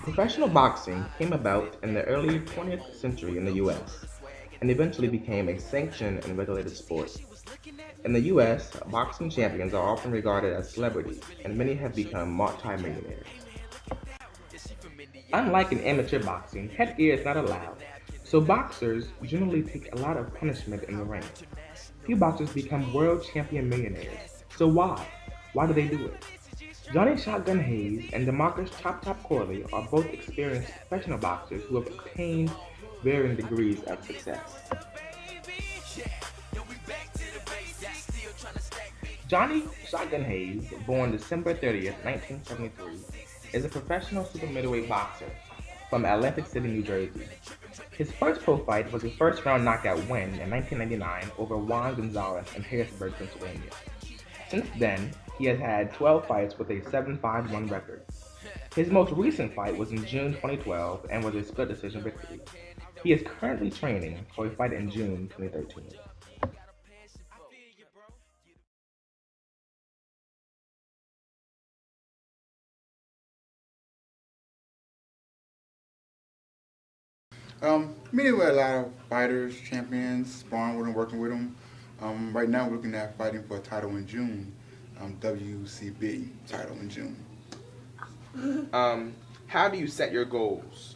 Professional boxing came about in the early 20th century in the US and eventually became a sanctioned and regulated sport. In the US, boxing champions are often regarded as celebrities, and many have become multi-millionaires. Unlike in amateur boxing, headgear is not allowed, so boxers generally take a lot of punishment in the ring. Few boxers become world champion millionaires. So why? Why do they do it? Johnnie Shotgun Hayes and DeMarcus Chop Chop Corley are both experienced professional boxers who have obtained varying degrees of success. Johnnie Shotgun Hayes, born December 30th, 1973, is a professional super middleweight boxer from Atlantic City, New Jersey. His first pro fight was a first-round knockout win in 1999 over Juan Gonzalez in Harrisburg, Pennsylvania. Since then, he has had 12 fights with a 7-5-1 record. His most recent fight was in June 2012 and was a split decision victory. He is currently training for a fight in June 2013. Meeting with a lot of fighters, champions, sparring with them, working with them. Right now we're looking at fighting for a title in June, WCB title in June. How do you set your goals?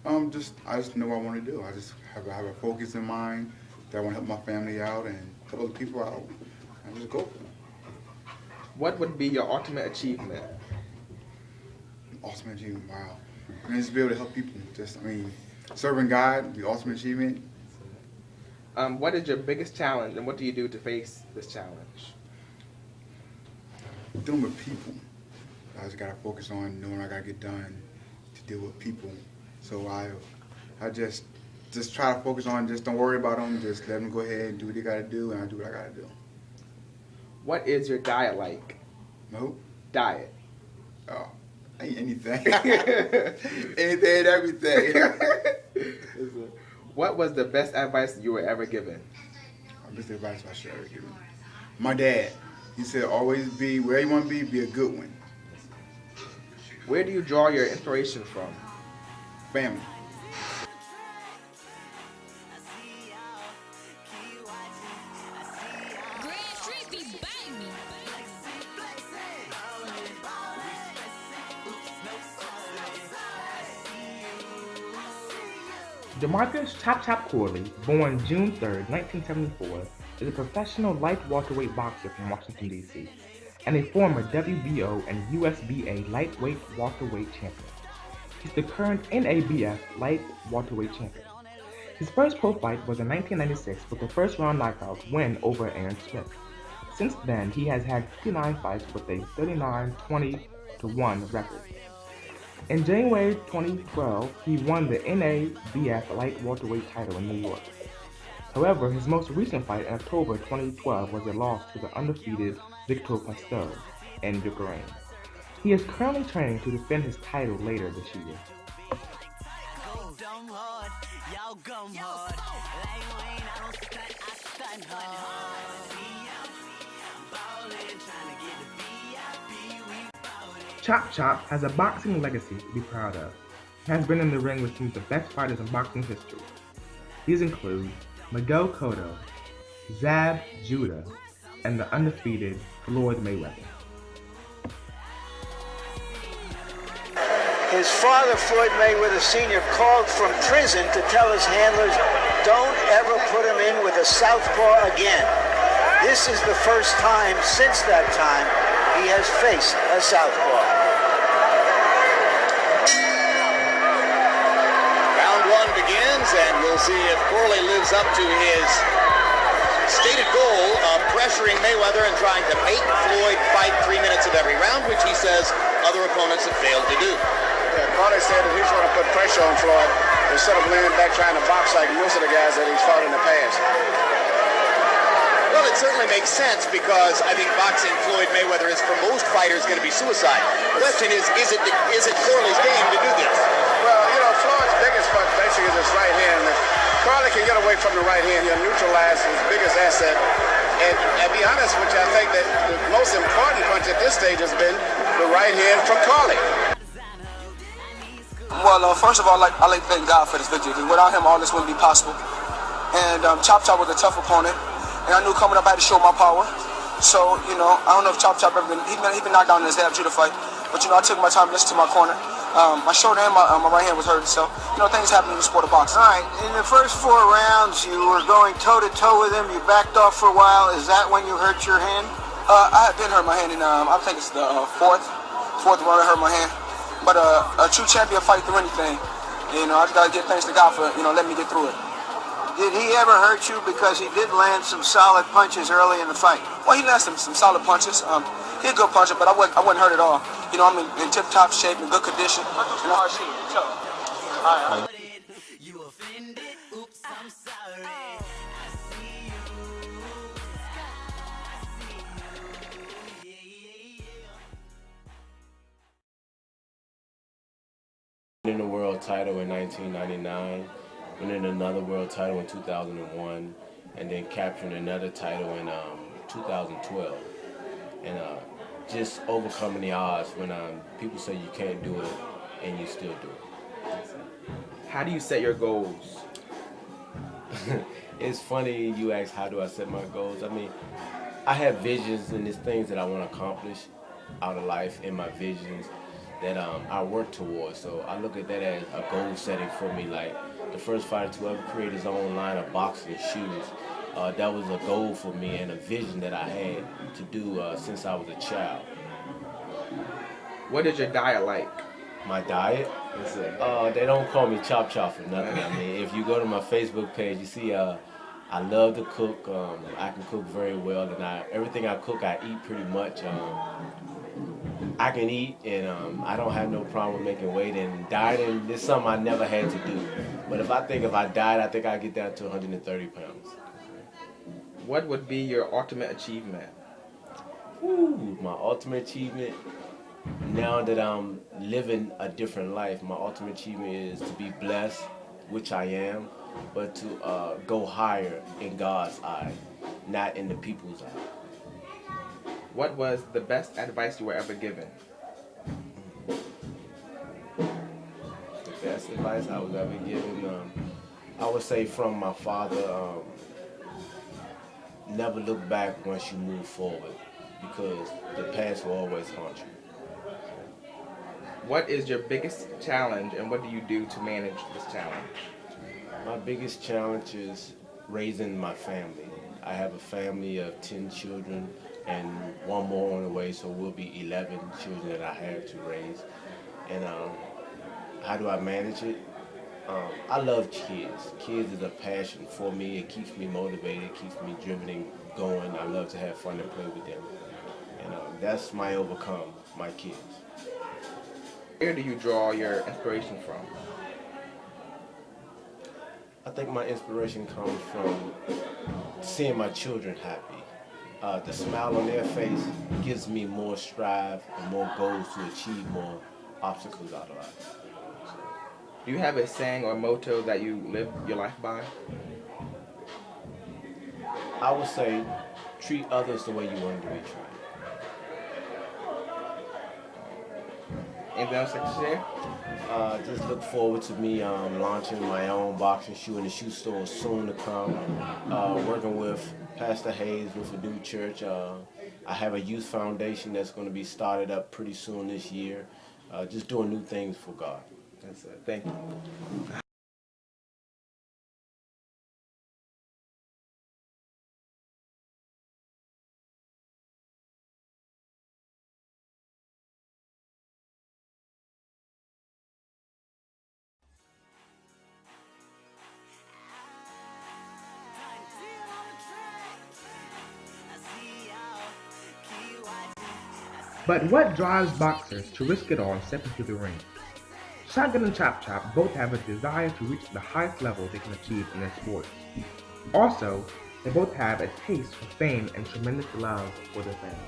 I just know what I want to do. I just have a focus in mind that I want to help my family out and help other people out, and just go for it. What would be your ultimate achievement? Ultimate achievement, wow. Just be able to help people. Serving God, the ultimate achievement. What is your biggest challenge, and what do you do to face this challenge? Dealing with people. I just gotta focus on knowing I gotta get done to deal with people. So I just try to focus on, just don't worry about them. Just let them go ahead and do what they gotta do, and I do what I gotta do. What is your diet like? No. Diet. Oh, anything. Anything and everything. What was the best advice you were ever given? Best advice I should ever given. My dad. He said, always be where you want to be a good one. Where do you draw your inspiration from? Family. DeMarcus Chop Chop Corley, born June 3rd, 1974, is a professional light welterweight boxer from Washington, D.C., and a former WBO and USBA lightweight welterweight champion. He's the current NABF light welterweight champion. His first pro fight was in 1996 with a first-round knockout win over Aaron Smith. Since then, he has had 59 fights with a 39-20-1 record. In January 2012, he won the NABF light welterweight title in New York. However, his most recent fight in October 2012 was a loss to the undefeated Victor Pasteur in Ukraine. He is currently training to defend his title later this year. Chop Chop has a boxing legacy to be proud of. He has been in the ring with some of the best fighters in boxing history. These include Miguel Cotto, Zab Judah, and the undefeated Floyd Mayweather. His father, Floyd Mayweather Sr., called from prison to tell his handlers, don't ever put him in with a southpaw again. This is the first time since that time he has faced a southpaw. Round one begins, and we'll see if Corley lives up to his stated goal of pressuring Mayweather and trying to make Floyd fight 3 minutes of every round, which he says other opponents have failed to do. Yeah, Corley said that he's going to put pressure on Floyd. instead of laying back trying to box like most of the guys that he's fought in the past. Well, it certainly makes sense because I think boxing Floyd Mayweather is for most fighters going to be suicide. The question is it Corley's game to do this? Well, you know, Floyd's biggest punch basically is his right hand. If Corley can get away from the right hand, he'll neutralize his biggest asset. And be honest with you, I think that the most important punch at this stage has been the right hand from Corley. Well, first of all, I like to thank God for this victory, because without him, all this wouldn't be possible. And Chop Chop was a tough opponent, and I knew coming up I had to show my power. So, you know, I don't know if Chop Chop ever been, he's been knocked down in his half judo fight, but, you know, I took my time to listen to my corner. My shoulder and my right hand was hurt, so, you know, things happen in the sport of boxing. All right, in the first 4 rounds, you were going toe-to-toe with him. You backed off for a while. Is that when you hurt your hand? I had been hurt my hand, and I think it's the fourth round I hurt my hand. But a true champion fight through anything. You know, I just got to give thanks to God for, you know, letting me get through it. Did he ever hurt you? Because he did land some solid punches early in the fight. Well, he landed some solid punches. He's a good puncher, but I wasn't hurt at all. You know, I'm in tip-top shape, in good condition. You know, Winning a world title in 1999, winning another world title in 2001, and then capturing another title in 2012. And just overcoming the odds when people say you can't do it and you still do it. How do you set your goals? It's funny you ask how do I set my goals. I mean, I have visions and there's things that I want to accomplish out of life in my visions that I work towards. So I look at that as a goal setting for me. Like the first fighter to ever create his own line of boxing shoes. That was a goal for me and a vision that I had to do since I was a child. What is your diet like? My diet? They don't call me Chop Chop for nothing. I mean, if you go to my Facebook page, you see I love to cook. I can cook very well, and everything I cook, I eat pretty much. I can eat, and I don't have no problem making weight. And dieting is something I never had to do. But if I died, I think I'd get down to 130 pounds. What would be your ultimate achievement? Ooh, my ultimate achievement, now that I'm living a different life, my ultimate achievement is to be blessed, which I am, but to go higher in God's eye, not in the people's eye. What was the best advice you were ever given? The best advice I was ever given, I would say from my father, never look back once you move forward, because the past will always haunt you. What is your biggest challenge and what do you do to manage this challenge? My biggest challenge is raising my family. I have a family of 10 children and one more on the way, so we'll be 11 children that I have to raise. And how do I manage it? I love kids. Kids is a passion for me. It keeps me motivated, it keeps me driven and going. I love to have fun and play with them. And that's my overcome, my kids. Where do you draw your inspiration from? I think my inspiration comes from seeing my children happy. The smile on their face gives me more strive and more goals to achieve more obstacles out of life. Do you have a saying or motto that you live your life by? I would say, treat others the way you want to be treated. Anything else to share? Just look forward to me launching my own boxing shoe in the shoe store soon to come. Working with Pastor Hayes with a new church. I have a youth foundation that's going to be started up pretty soon this year. Just doing new things for God. That's it. Thank you. But what drives boxers to risk it all and step into the ring? Shotgun and Chop Chop both have a desire to reach the highest level they can achieve in their sports. Also, they both have a taste for fame and tremendous love for their family.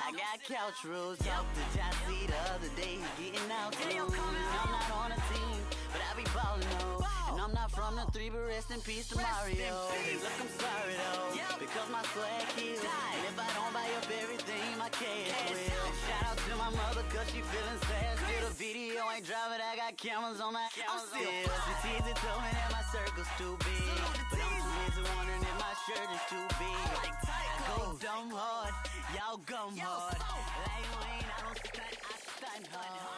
I got couch rules. Talked to Johnnie the other day, he's getting out too. I'm not on a team, but I be ballin' though. And I'm not from the 3, but rest in peace to Mario. Look, I'm sorry though, because my swag kills. And if I don't buy up everything, my cash will. Shout out to my mother, cause she feeling sad. Still the video ain't driving, I got cameras on my still. The teaser told me that my circle's too big, but I'm too busy wondering if my shirt is too big. I go dumb hard, y'all gum hard. Like Wayne, I don't stunt, I stunt hard.